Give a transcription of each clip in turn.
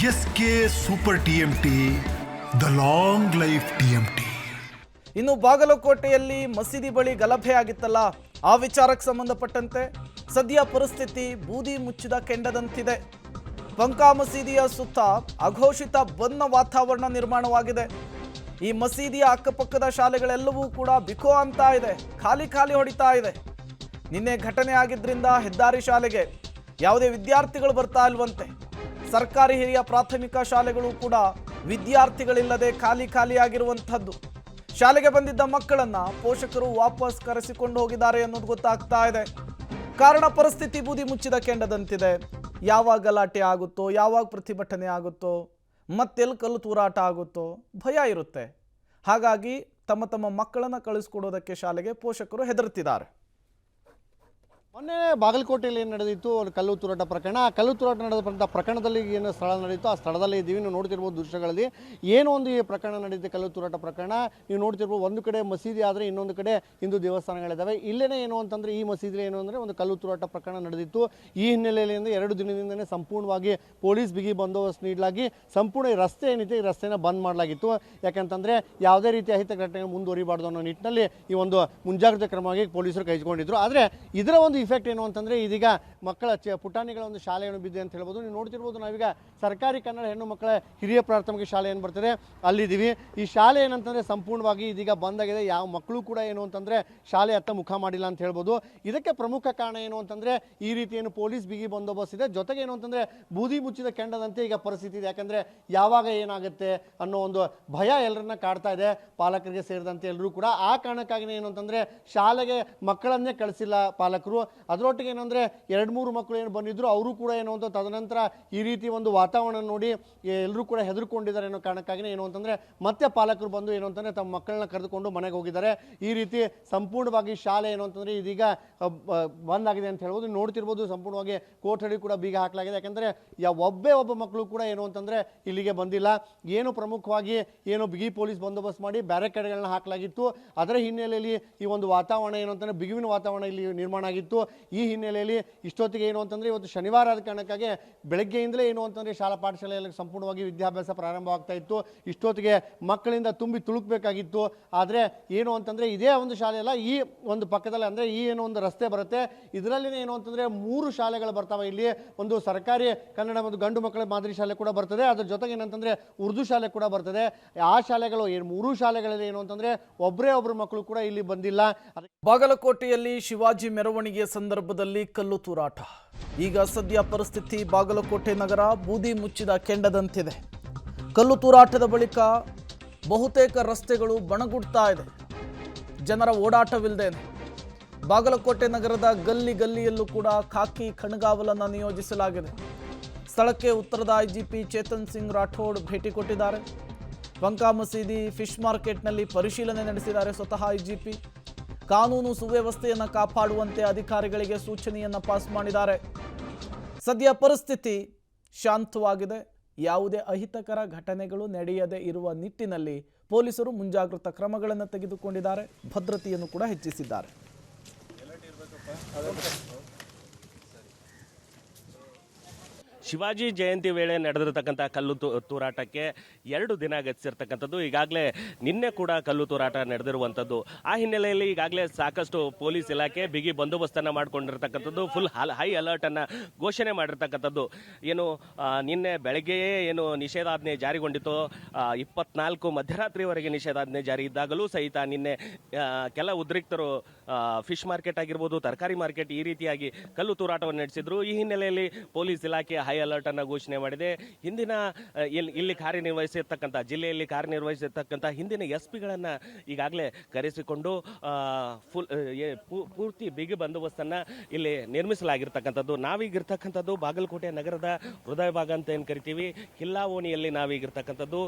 S K super TMT, the long life TMT. ಇನ್ನು ಬಾಗಲಕೋಟೆಯಲ್ಲಿ ಮಸೀದಿ ಬಳಿ ಗಲಭೆ ಆಗಿತ್ತಲ್ಲ, ಆ ವಿಚಾರಕ್ಕೆ ಸಂಬಂಧಪಟ್ಟಂತೆ ಸದ್ಯ ಪರಿಸ್ಥಿತಿ ಬೂದಿ ಮುಚ್ಚಿದ ಕೆಂಡದಂತಿದೆ. ಪಂಕಾ ಮಸೀದಿಯ ಸುತ್ತ ಅಘೋಷಿತ ಬಂದ್ನ ವಾತಾವರಣ ನಿರ್ಮಾಣವಾಗಿದೆ. ಈ ಮಸೀದಿಯ ಅಕ್ಕಪಕ್ಕದ ಶಾಲೆಗಳೆಲ್ಲವೂ ಕೂಡ ಬಿಕೋ ಅಂತ ಇದೆ, ಖಾಲಿ ಖಾಲಿ ಹೊಡಿತಾ ಇದೆ. ನಿನ್ನೆ ಘಟನೆ ಆಗಿದ್ರಿಂದ ಹೆದ್ದಾರಿ ಶಾಲೆಗೆ ಯಾವುದೇ ವಿದ್ಯಾರ್ಥಿಗಳು ಬರ್ತಾ ಇಲ್ವಂತೆ. ಸರ್ಕಾರಿ ಹಿರಿಯ ಪ್ರಾಥಮಿಕ ಶಾಲೆಗಳು ಕೂಡ ವಿದ್ಯಾರ್ಥಿಗಳಿಲ್ಲದೆ ಖಾಲಿ ಖಾಲಿಯಾಗಿರುವಂಥದ್ದು. ಶಾಲೆಗೆ ಬಂದಿದ್ದ ಮಕ್ಕಳನ್ನ ಪೋಷಕರು ವಾಪಸ್ ಕರೆಸಿಕೊಂಡು ಹೋಗಿದ್ದಾರೆ ಅನ್ನೋದು ಗೊತ್ತಾಗ್ತಾ ಇದೆ. ಕಾರಣ ಪರಿಸ್ಥಿತಿ ಬೂದಿ ಮುಚ್ಚಿದ ಕೆಂಡದಂತಿದೆ. ಯಾವಾಗ ಗಲಾಟೆ ಆಗುತ್ತೋ, ಯಾವಾಗ ಪ್ರತಿಭಟನೆ ಆಗುತ್ತೋ, ಮತ್ತೆಲ್ಲಿ ಕಲ್ಲು ತೂರಾಟ ಆಗುತ್ತೋ ಭಯ ಇರುತ್ತೆ. ಹಾಗಾಗಿ ತಮ್ಮ ತಮ್ಮ ಮಕ್ಕಳನ್ನು ಕಳಿಸ್ಕೊಡೋದಕ್ಕೆ ಶಾಲೆಗೆ ಪೋಷಕರು ಹೆದರ್ತಿದ್ದಾರೆ. ಮೊನ್ನೆ ಬಾಗಲಕೋಟೆಯಲ್ಲಿ ಏನು ನಡೆದಿತ್ತು, ಕಲ್ಲು ತೂರಾಟ ಪ್ರಕರಣ. ಆ ಕಲ್ಲು ತೂರಾಟ ನಡೆದಂಥ ಪ್ರಕರಣದಲ್ಲಿ ಏನು ಸ್ಥಳ ನಡೆಯಿತು, ಆ ಸ್ಥಳದಲ್ಲಿ ಇದ್ದೀವಿ. ನೀವು ನೋಡ್ತಿರ್ಬೋದು ದೃಶ್ಯಗಳಲ್ಲಿ ಏನೋ ಒಂದು ಈ ಪ್ರಕರಣ ನಡೆಯುತ್ತೆ, ಕಲ್ಲು ತೂರಾಟ ಪ್ರಕರಣ. ನೀವು ನೋಡ್ತಿರ್ಬೋದು, ಒಂದು ಕಡೆ ಮಸೀದಿ ಆದರೆ ಇನ್ನೊಂದು ಕಡೆ ಹಿಂದೂ ದೇವಸ್ಥಾನಗಳಿದ್ದಾವೆ. ಇಲ್ಲೇನೇ ಏನು ಅಂತಂದರೆ, ಈ ಮಸೀದಿ ಏನು ಅಂದರೆ ಒಂದು ಕಲ್ಲು ತೂರಾಟ ಪ್ರಕರಣ ನಡೆದಿತ್ತು. ಈ ಹಿನ್ನೆಲೆಯಲ್ಲಿ 2 ದಿನದಿಂದಲೇ ಸಂಪೂರ್ಣವಾಗಿ ಪೊಲೀಸ್ ಬಿಗಿ ಬಂದೋಬಸ್ತ್ ನೀಡಲಾಗಿ ಸಂಪೂರ್ಣ ಈ ರಸ್ತೆ ಏನಿದೆ, ಈ ರಸ್ತೆನ ಬಂದ್ ಮಾಡಲಾಗಿತ್ತು. ಯಾಕಂತಂದರೆ ಯಾವುದೇ ರೀತಿಯ ಅಹಿತ ಘಟನೆ ಮುಂದುವರಿಬಾರ್ದು ಅನ್ನೋ ನಿಟ್ಟಿನಲ್ಲಿ ಈ ಒಂದು ಮುಂಜಾಗ್ರತೆ ಕ್ರಮವಾಗಿ ಪೊಲೀಸರು ಕೈಗೊಂಡಿದ್ರು. ಆದರೆ ಇದರ ಒಂದು ಇಫೆಕ್ಟ್ ಏನು ಅಂತಂದರೆ, ಇದೀಗ ಮಕ್ಕಳ ಪುಟಾಣಿಗಳ ಒಂದು ಶಾಲೆಯನ್ನು ಬಿದ್ದೆ ಅಂತ ಹೇಳ್ಬೋದು. ನೀವು ನೋಡ್ತಿರ್ಬೋದು, ನಾವೀಗ ಸರ್ಕಾರಿ ಕನ್ನಡ ಹೆಣ್ಣು ಮಕ್ಕಳ ಹಿರಿಯ ಪ್ರಾಥಮಿಕ ಶಾಲೆ ಏನು ಬರ್ತದೆ ಅಲ್ಲಿದ್ದೀವಿ. ಈ ಶಾಲೆ ಏನಂತಂದರೆ ಸಂಪೂರ್ಣವಾಗಿ ಇದೀಗ ಬಂದಾಗಿದೆ. ಯಾವ ಮಕ್ಕಳು ಕೂಡ ಏನು ಅಂತಂದರೆ ಶಾಲೆ ಹತ್ತ ಮುಖ ಮಾಡಿಲ್ಲ ಅಂತ ಹೇಳ್ಬೋದು. ಇದಕ್ಕೆ ಪ್ರಮುಖ ಕಾರಣ ಏನು ಅಂತಂದರೆ, ಈ ರೀತಿ ಏನು ಪೊಲೀಸ್ ಬಿಗಿ ಬಂದೋಬಸ್ತ್ ಇದೆ, ಜೊತೆಗೆ ಏನು ಅಂತಂದರೆ ಬೂದಿ ಮುಚ್ಚಿದ ಕೆಂಡದಂತೆ ಈಗ ಪರಿಸ್ಥಿತಿ ಇದೆ. ಯಾಕಂದರೆ ಯಾವಾಗ ಏನಾಗುತ್ತೆ ಅನ್ನೋ ಒಂದು ಭಯ ಎಲ್ಲರನ್ನ ಕಾಡ್ತಾ ಇದೆ, ಪಾಲಕರಿಗೆ ಸೇರಿದಂತೆ ಎಲ್ಲರೂ ಕೂಡ. ಆ ಕಾರಣಕ್ಕಾಗಿಯೇ ಏನು ಅಂತಂದರೆ ಶಾಲೆಗೆ ಮಕ್ಕಳನ್ನೇ ಕಳಿಸಿಲ್ಲ ಪಾಲಕರು. ಅದರೊಟ್ಟಿಗೆ ಏನಂದರೆ 2-3 ಮಕ್ಕಳು ಏನು ಬಂದಿದ್ರು, ಅವರು ಕೂಡ ಏನು ಅಂತ ತದನಂತರ ಈ ರೀತಿ ಒಂದು ವಾತಾವರಣ ನೋಡಿ ಎಲ್ಲರೂ ಕೂಡ ಹೆದರ್ಕೊಂಡಿದ್ದಾರೆ ಅನ್ನೋ ಕಾರಣಕ್ಕಾಗಿಯೇ ಏನು ಅಂತಂದರೆ ಮತ್ತೆ ಪಾಲಕರು ಬಂದು ಏನು ಅಂತಂದರೆ ತಮ್ಮ ಮಕ್ಕಳನ್ನ ಕರೆದುಕೊಂಡು ಮನೆಗೆ ಹೋಗಿದ್ದಾರೆ. ಈ ರೀತಿ ಸಂಪೂರ್ಣವಾಗಿ ಶಾಲೆ ಏನು ಅಂತಂದರೆ ಇದೀಗ ಬಂದಾಗಿದೆ ಅಂತ ಹೇಳ್ಬೋದು. ನೋಡ್ತಿರ್ಬೋದು, ಸಂಪೂರ್ಣವಾಗಿ ಕೋಠಡಿ ಕೂಡ ಬೀಗ ಹಾಕಲಾಗಿದೆ. ಯಾಕಂದರೆ ಒಬ್ಬ ಮಕ್ಕಳು ಕೂಡ ಏನು ಅಂತಂದರೆ ಇಲ್ಲಿಗೆ ಬಂದಿಲ್ಲ. ಏನು ಪ್ರಮುಖವಾಗಿ ಏನು ಬಿಗಿ ಪೊಲೀಸ್ ಬಂದೋಬಸ್ತ್ ಮಾಡಿ ಬ್ಯಾರಿಕೇಡ್ಗಳನ್ನ ಹಾಕಲಾಗಿತ್ತು. ಅದರ ಹಿನ್ನೆಲೆಯಲ್ಲಿ ಈ ಒಂದು ವಾತಾವರಣ ಏನು ಅಂತಂದರೆ ಬಿಗುವಿನ ವಾತಾವರಣ ಇಲ್ಲಿ ನಿರ್ಮಾಣ ಆಗಿತ್ತು. ಈ ಹಿನ್ನೆಲೆಯಲ್ಲಿ ಇಷ್ಟೊತ್ತಿಗೆ ಏನು ಅಂತಂದರೆ ಇವತ್ತು ಶನಿವಾರ ಆದ ಕಾರಣಕ್ಕಾಗಿ ಬೆಳಗ್ಗೆಯಿಂದಲೇ ಏನು ಅಂತಂದರೆ ಶಾಲಾ ಪಾಠಶಾಲೆಯಲ್ಲಿ ಸಂಪೂರ್ಣವಾಗಿ ವಿದ್ಯಾಭ್ಯಾಸ ಪ್ರಾರಂಭವಾಗ್ತಾ ಇತ್ತು. ಇಷ್ಟೊತ್ತಿಗೆ ಮಕ್ಕಳಿಂದ ತುಂಬಿ ತುಳುಕಬೇಕಾಗಿತ್ತು. ಆದರೆ ಏನು ಅಂತಂದರೆ ಇದೇ ಒಂದು ಶಾಲೆ ಅಲ್ಲ, ಈ ಒಂದು ಪಕ್ಕದಲ್ಲಿ ಅಂದರೆ ಈ ಏನೋ ಒಂದು ರಸ್ತೆ ಬರುತ್ತೆ, ಇದರಲ್ಲಿನೇ ಏನು ಅಂತಂದರೆ 3 ಶಾಲೆಗಳು ಬರ್ತವೆ. ಇಲ್ಲಿ ಒಂದು ಸರ್ಕಾರಿ ಕನ್ನಡ ಮತ್ತು ಗಂಡು ಮಕ್ಕಳ ಮಾದರಿ ಶಾಲೆ ಕೂಡ ಬರ್ತದೆ. ಅದ್ರ ಜೊತೆಗೆ ಏನಂತಂದರೆ ಉರ್ದು ಶಾಲೆ ಕೂಡ ಬರ್ತದೆ. ಆ ಶಾಲೆಗಳು 3 ಶಾಲೆಗಳಲ್ಲಿ ಏನು ಅಂತಂದರೆ ಒಬ್ಬರು ಮಕ್ಕಳು ಕೂಡ ಇಲ್ಲಿ ಬಂದಿಲ್ಲ. ಬಾಗಲಕೋಟೆಯಲ್ಲಿ ಶಿವಾಜಿ ಮೆರವಣಿಗೆಯ ಸಂದರ್ಭದಲ್ಲಿ ಕಲ್ಲು ತೂರಾಟ. ಈಗ ಸದ್ಯ ಪರಿಸ್ಥಿತಿ ಬಾಗಲಕೋಟೆ ನಗರ ಬೂದಿ ಮುಚ್ಚಿದ ಕೆಂಡದಂತಿದೆ. ಕಲ್ಲು ತೂರಾಟದ ಬಳಿಕ ಬಹುತೇಕ ರಸ್ತೆಗಳು ಬಣಗುಡ್ತಾ ಇದೆ, ಜನರ ಓಡಾಟವಿಲ್ಲದೇನೆ. ಬಾಗಲಕೋಟೆ ನಗರದ ಗಲ್ಲಿ ಗಲ್ಲಿಯಲ್ಲೂ ಕೂಡ ಖಾಕಿ ಕಣ್ಗಾವಲನ್ನು ನಿಯೋಜಿಸಲಾಗಿದೆ. ಸ್ಥಳಕ್ಕೆ ಉತ್ತರದ IGP ಚೇತನ್ ಸಿಂಗ್ ರಾಠೋಡ್ ಭೇಟಿ ಕೊಟ್ಟಿದ್ದಾರೆ. ಪಂಕಾ ಮಸೀದಿ, ಫಿಶ್ ಮಾರ್ಕೆಟ್ನಲ್ಲಿ ಪರಿಶೀಲನೆ ನಡೆಸಿದ್ದಾರೆ ಸ್ವತಃ IGP. ಕಾನೂನು ಸುವ್ಯವಸ್ಥೆಯನ್ನು ಕಾಪಾಡುವಂತೆ ಅಧಿಕಾರಿಗಳಿಗೆ ಸೂಚನೆಯನ್ನು ಪಾಸ್ ಮಾಡಿದ್ದಾರೆ. ಸದ್ಯ ಪರಿಸ್ಥಿತಿ ಶಾಂತವಾಗಿದೆ. ಯಾವುದೇ ಅಹಿತಕರ ಘಟನೆಗಳು ನಡೆಯದೇ ಇರುವ ನಿಟ್ಟಿನಲ್ಲಿ ಪೊಲೀಸರು ಮುಂಜಾಗ್ರತಾ ಕ್ರಮಗಳನ್ನು ತೆಗೆದುಕೊಂಡಿದ್ದಾರೆ, ಭದ್ರತೆಯನ್ನು ಕೂಡ ಹೆಚ್ಚಿಸಿದ್ದಾರೆ. ಶಿವಾಜಿ ಜಯಂತಿ ವೇಳೆ ನಡೆದಿರತಕ್ಕಂಥ ಕಲ್ಲು ತೂರಾಟಕ್ಕೆ 2 ದಿನ ಗತಿಸಿರ್ತಕ್ಕಂಥದ್ದು. ಈಗಾಗಲೇ ನಿನ್ನೆ ಕೂಡ ಕಲ್ಲು ತೂರಾಟ ನಡೆದಿರುವಂಥದ್ದು. ಆ ಹಿನ್ನೆಲೆಯಲ್ಲಿ ಈಗಾಗಲೇ ಸಾಕಷ್ಟು ಪೊಲೀಸ್ ಇಲಾಖೆ ಬಿಗಿ ಬಂದೋಬಸ್ತನ್ನು ಮಾಡಿಕೊಂಡಿರ್ತಕ್ಕಂಥದ್ದು, ಫುಲ್ ಹೈ ಅಲರ್ಟನ್ನು ಘೋಷಣೆ ಮಾಡಿರ್ತಕ್ಕಂಥದ್ದು. ಏನು ನಿನ್ನೆ ಬೆಳಗ್ಗೆಯೇ ಏನು ನಿಷೇಧಾಜ್ಞೆ ಜಾರಿಗೊಂಡಿತ್ತು, 24 ಮಧ್ಯರಾತ್ರಿವರೆಗೆ ನಿಷೇಧಾಜ್ಞೆ ಜಾರಿ ಇದ್ದಾಗಲೂ ಸಹಿತ ನಿನ್ನೆ ಕೆಲ ಉದ್ರಿಕ್ತರು ಫಿಶ್ ಮಾರ್ಕೆಟ್ ಆಗಿರ್ಬೋದು, ತರಕಾರಿ ಮಾರ್ಕೆಟ್, ಈ ರೀತಿಯಾಗಿ ಕಲ್ಲು ತೂರಾಟವನ್ನು ನಡೆಸಿದ್ರು. ಈ ಹಿನ್ನೆಲೆಯಲ್ಲಿ ಪೊಲೀಸ್ ಇಲಾಖೆ ಹೈ ಅಲರ್ಟ್ ಅನ್ನು ಘೋಷಣೆ ಮಾಡಿದೆ. ಹಿಂದಿನ ಇಲ್ಲಿ ಕಾರ್ಯನಿರ್ವಹಿಸಿರ್ತಕ್ಕಂಥ ಜಿಲ್ಲೆಯಲ್ಲಿ ಕಾರ್ಯನಿರ್ವಹಿಸಿರ್ತಕ್ಕಂಥ ಹಿಂದಿನ SP-ಗಳನ್ನು ಈಗಾಗಲೇ ಕರೆಸಿಕೊಂಡು ಪೂರ್ತಿ ಬಿಗಿ ಬಂದೋಬಸ್ತನ್ನು ಇಲ್ಲಿ ನಿರ್ಮಿಸಲಾಗಿರ್ತಕ್ಕಂಥದ್ದು. ನಾವೀಗಿರ್ತಕ್ಕಂಥದ್ದು ಬಾಗಲಕೋಟೆ ನಗರದ ಹೃದಯ ಭಾಗ ಅಂತ ಏನು ಕರಿತೀವಿ, ಕಿಲ್ಲಾವೋಣಿಯಲ್ಲಿ ನಾವೀಗಿರ್ತಕ್ಕಂಥದ್ದು.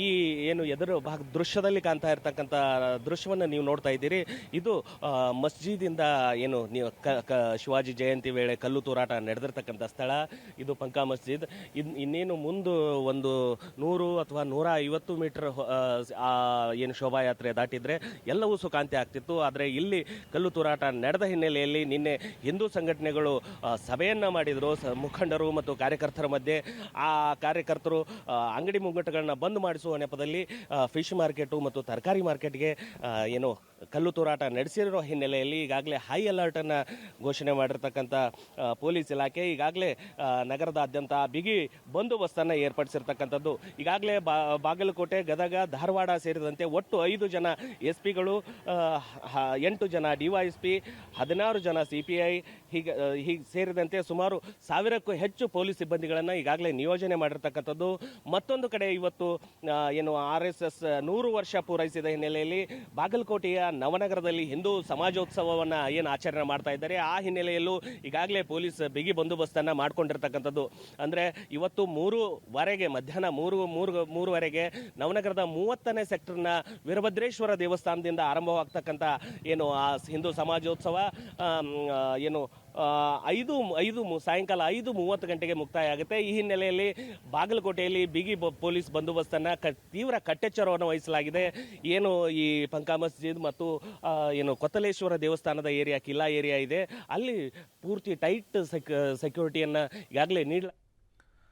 ಈ ಏನು ಎದುರು ದೃಶ್ಯದಲ್ಲಿ ಕಾಣ್ತಾ ಇರ್ತಕ್ಕಂಥ ದೃಶ್ಯವನ್ನು ನೀವು ನೋಡ್ತಾ ಇದ್ದೀರಿ. ಇದು ಮಸ್ಜಿದಿಂದ ಏನು ನೀವು ಶಿವಾಜಿ ಜಯಂತಿ ವೇಳೆ ಕಲ್ಲು ತೂರಾಟ ನಡೆದಿರ್ತಕ್ಕಂಥ ಸ್ಥಳ. ಇದು ಪಂಕಾ ಪಂಕಾ ಮಸ್ಜಿದ್. ಇನ್ನೇನು ಮುಂದೆ ಒಂದು 100 ಅಥವಾ 150 ಮೀಟರ್ ಏನು ಶೋಭಾಯಾತ್ರೆ ದಾಟಿದ್ರೆ ಎಲ್ಲವೂ ಸುಖಾಂತಿ ಆಗ್ತಿತ್ತು. ಆದರೆ ಇಲ್ಲಿ ಕಲ್ಲು ತೂರಾಟ ನಡೆದ ಹಿನ್ನೆಲೆಯಲ್ಲಿ ನಿನ್ನೆ ಹಿಂದೂ ಸಂಘಟನೆಗಳು ಸಭೆಯನ್ನು ಮಾಡಿದರು, ಮುಖಂಡರು ಮತ್ತು ಕಾರ್ಯಕರ್ತರ ಮಧ್ಯೆ. ಆ ಕಾರ್ಯಕರ್ತರು ಅಂಗಡಿ ಮುಂಗಟ್ಟುಗಳನ್ನ ಬಂದ್ ಮಾಡಿಸುವ ನೆಪದಲ್ಲಿ ಫಿಶ್ ಮಾರ್ಕೆಟು ಮತ್ತು ತರಕಾರಿ ಮಾರ್ಕೆಟ್ಗೆ ಏನು ಕಲ್ಲು ತೂರಾಟ ನಡೆಸಿರೋ ಹಿನ್ನೆಲೆಯಲ್ಲಿ ಈಗಾಗಲೇ ಹೈ ಅಲರ್ಟನ್ನು ಘೋಷಣೆ ಮಾಡಿರ್ತಕ್ಕಂಥ ಪೊಲೀಸ್ ಇಲಾಖೆ ಈಗಾಗಲೇ ನಗರದಾದ್ಯಂತ ಬಿಗಿ ಬಂದೋಬಸ್ತನ್ನು ಏರ್ಪಡಿಸಿರ್ತಕ್ಕಂಥದ್ದು. ಈಗಾಗಲೇ ಬಾಗಲಕೋಟೆ, ಗದಗ, ಧಾರವಾಡ ಸೇರಿದಂತೆ ಒಟ್ಟು 5 ಜನ SP ಗಳು, 8 ಜನ DYSP, 16 ಜನ CPI ಹೀಗೆ ಸೇರಿದಂತೆ ಸುಮಾರು 1000ಕ್ಕೂ ಹೆಚ್ಚು ಪೊಲೀಸ್ ಸಿಬ್ಬಂದಿಗಳನ್ನು ಈಗಾಗಲೇ ನಿಯೋಜನೆ ಮಾಡಿರ್ತಕ್ಕಂಥದ್ದು. ಮತ್ತೊಂದು ಕಡೆ ಇವತ್ತು ಏನು RSS 100 ವರ್ಷ ಪೂರೈಸಿದ ಹಿನ್ನೆಲೆಯಲ್ಲಿ ಬಾಗಲಕೋಟೆಯ ನವನಗರದಲ್ಲಿ ಹಿಂದೂ ಸಮಾಜೋತ್ಸವವನ್ನು ಏನು ಆಚರಣೆ ಮಾಡ್ತಾ ಇದ್ದಾರೆ, ಆ ಹಿನ್ನೆಲೆಯಲ್ಲೂ ಈಗಾಗಲೇ ಪೊಲೀಸ್ ಬಿಗಿ ಬಂದೋಬಸ್ತನ್ನು ಮಾಡ್ಕೊಂಡಿರ್ತಕ್ಕಂಥದ್ದು. ಅಂದರೆ ಇವತ್ತು 3ವರೆಗೆ, ಮಧ್ಯಾಹ್ನ 3ವರೆಗೆ ನವನಗರದ 30ನೇ ಸೆಕ್ಟರ್ನ ವೀರಭದ್ರೇಶ್ವರ ದೇವಸ್ಥಾನದಿಂದ ಆರಂಭವಾಗ್ತಕ್ಕಂಥ ಏನು ಆ ಹಿಂದೂ ಸಮಾಜೋತ್ಸವ ಏನು ಸಾಯಂಕಾಲ 5:30 ಗಂಟೆಗೆ ಮುಕ್ತಾಯ ಆಗುತ್ತೆ. ಈ ಹಿನ್ನೆಲೆಯಲ್ಲಿ ಬಾಗಲಕೋಟೆಯಲ್ಲಿ ಬಿಗಿ ಪೊಲೀಸ್ ಬಂದೋಬಸ್ತನ್ನು ತೀವ್ರ ಕಟ್ಟೆಚ್ಚರವನ್ನು ವಹಿಸಲಾಗಿದೆ. ಏನು ಈ ಪಂಕಾ ಮಸ್ಜಿದ್ ಮತ್ತು ಏನು ಕೊತ್ತಲೇಶ್ವರ ದೇವಸ್ಥಾನದ ಏರಿಯಾ, ಕಿಲ್ಲಾ ಏರಿಯಾ ಇದೆ, ಅಲ್ಲಿ ಪೂರ್ತಿ ಟೈಟ್ ಸೆಕ್ಯೂರಿಟಿಯನ್ನು ಈಗಾಗಲೇ